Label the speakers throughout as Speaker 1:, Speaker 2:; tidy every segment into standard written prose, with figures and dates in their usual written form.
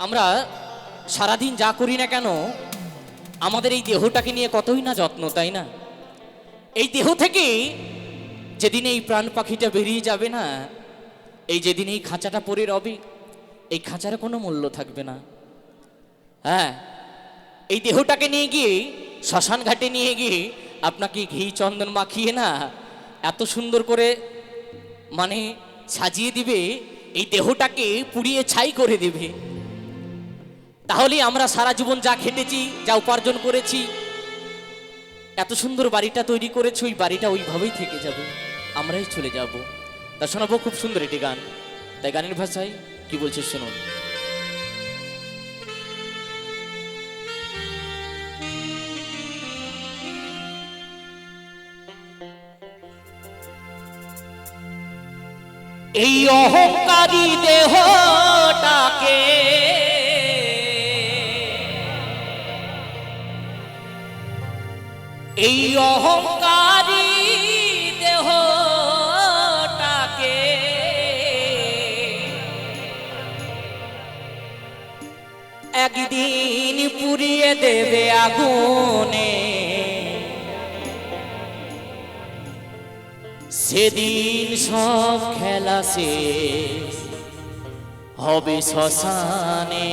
Speaker 1: আমরা সারাদিন যা করি না কেন আমাদের এই দেহটাকে নিয়ে কতই না যত্ন, তাই না? এই দেহ থেকে যেদিন এই প্রাণ পাখিটা বেরিয়ে যাবে না, এই যেদিন এই খাঁচাটা পড়ে রবে, এই খাঁচার কোনো মূল্য থাকবে না। হ্যাঁ, এই দেহটাকে নিয়ে গিয়ে শ্মশান ঘাটে নিয়ে গিয়ে আপনাকে ঘি চন্দন মাখিয়ে না এত সুন্দর করে মানে সাজিয়ে দিবে, এই দেহটাকে পুড়িয়ে ছাই করে দেবে। তাহলে আমরা সারা জীবন যা খেটেছি, যা উপার্জন করেছি, এত সুন্দর বাড়িটা তৈরি করেছি, ওই বাড়িটা ওইভাবেই থেকে যাবে, আমরাই চলে যাব। তা শোনাবো খুব সুন্দর একটি গান, তাই গানের ভাষায় কি বলছে শুনুন। এই অহংকারী দেহটাকে এই অহংকারী দেহটাকে একদিন পুড়িয়ে দেবে আগুনে, সেদিন সব খেলা শেষ হবে শ্মশানে।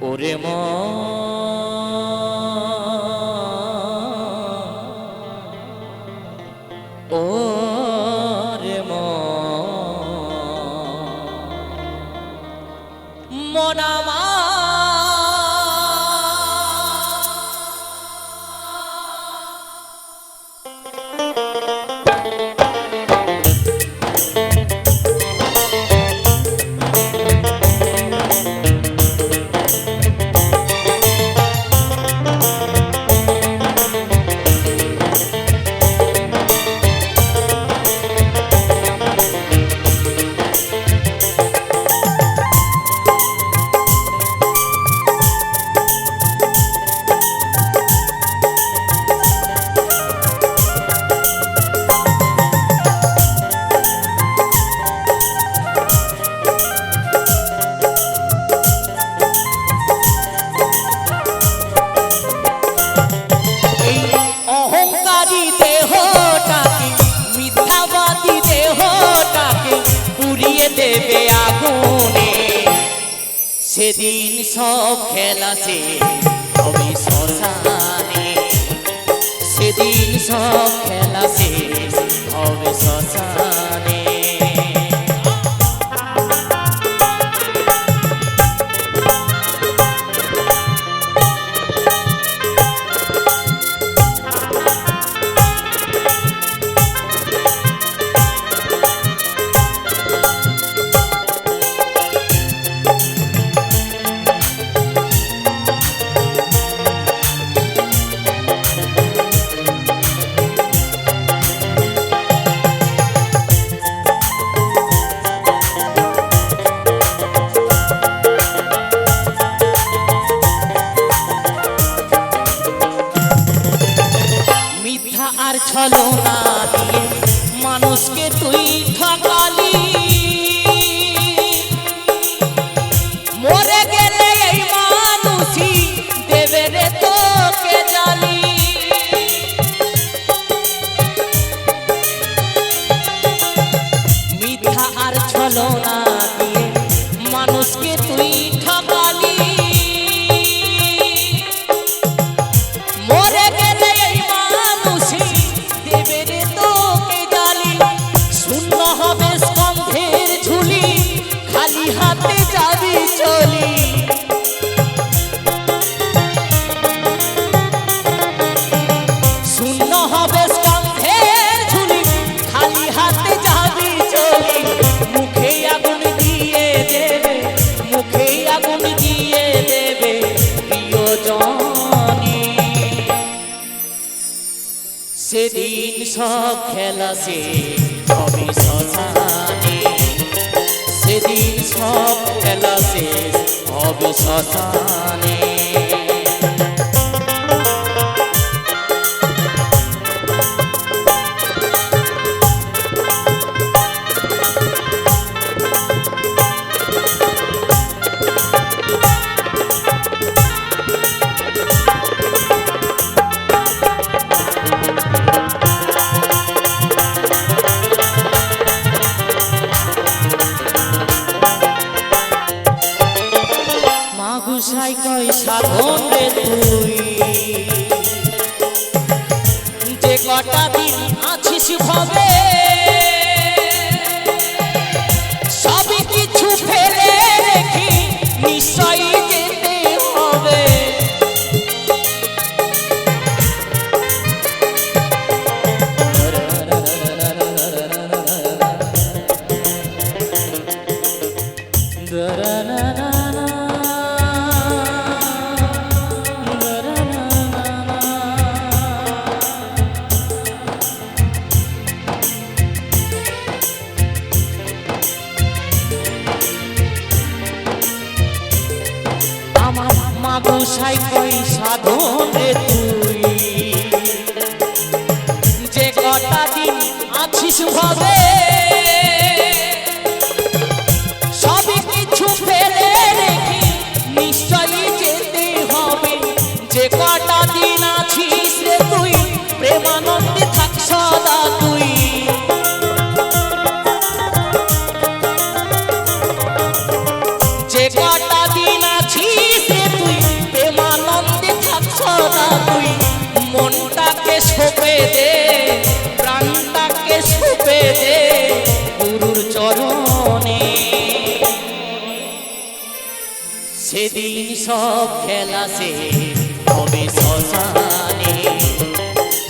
Speaker 1: ওরে ওরে মনামা দেবে আগুনে, সেদিন সব খেলা শেষ হবে শ্মশানে। সেদিন সব খেলা শেষ হবে শ্মশানে। আর ছলনা দিয়ে মানুষকে তুই ঠকালি, মরে গেলে এই মানুষই দেবে রে তোকে জালি। মিথ্যা আর ছলনা দিয়ে মানুষকে তুই ঠকালি, মরে গেলে এই শূন্য হবে স্কন্ধের ঝুলি, খালি হাতে যাবি চলি। শূন্য হবে স্কন্ধের ঝুলি, খালি হাতে যাবি চলি। মুখে আগুন দিয়ে দেবে, মুখে আগুন দিয়ে দেবে প্রিয়জনী। সেদিন সব খেলা শেষ হবে শ্মশানে। সেদিন সব খেলা শেষ হবে শ্মশানে। আমার মা গোসাই কই সাধন রে তুই, যে কটা দিন আছিস ভাবে সবই কিছু ফেলে রেখে নিশ্চয়ই যেতে হবে। যে কটা দিন আছিস রে তুই প্রেমানন্দে থাক সদা তুই। যে কটা দিন আছিস রে তুই প্রেমানন্দে থাক সদা তুই। মনটাকে সঁপে দে, প্রাণটাকে সঁপে দে গুরুর চরণে। সেদিন সব খেলা শেষ হবে শ্মশানে,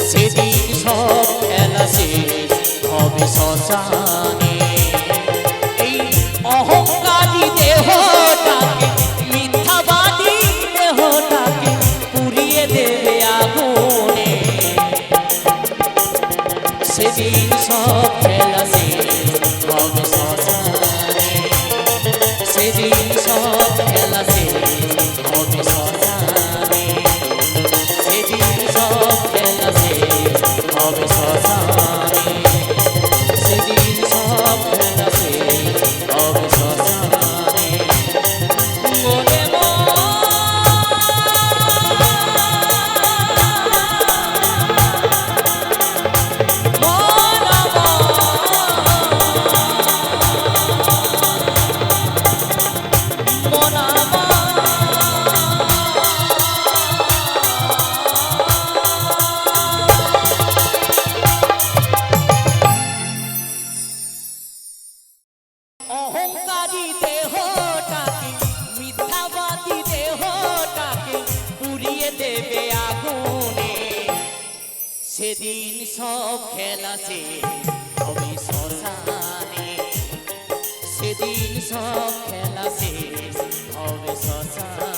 Speaker 1: সেদিন সব খেলা শেষ হবে শ্মশানে। এই অহংকারী দেহটাকে, মিথ্যাবাদী দেহটাকে পুড়িয়ে দেবে আগুনে। সেদিন সব খেলা শেষ হবে শ্মশানে, সেদিন সব খেলা শেষ হবে শ্মশানে, সেদিন সব খেলা শেষ হবে শ্মশানে, সেদিন সব খেলা শেষ হবে শ্মশানে। মনে অহংকারী দেহটাকে, মিথ্যাবাদী দেহটাকে পুড়িয়ে দেবে আগুনে। সেদিন সব খেলা শেষ হবে শ্মশানে, সেদিন সব খেলা শেষ হবে শ্মশানে।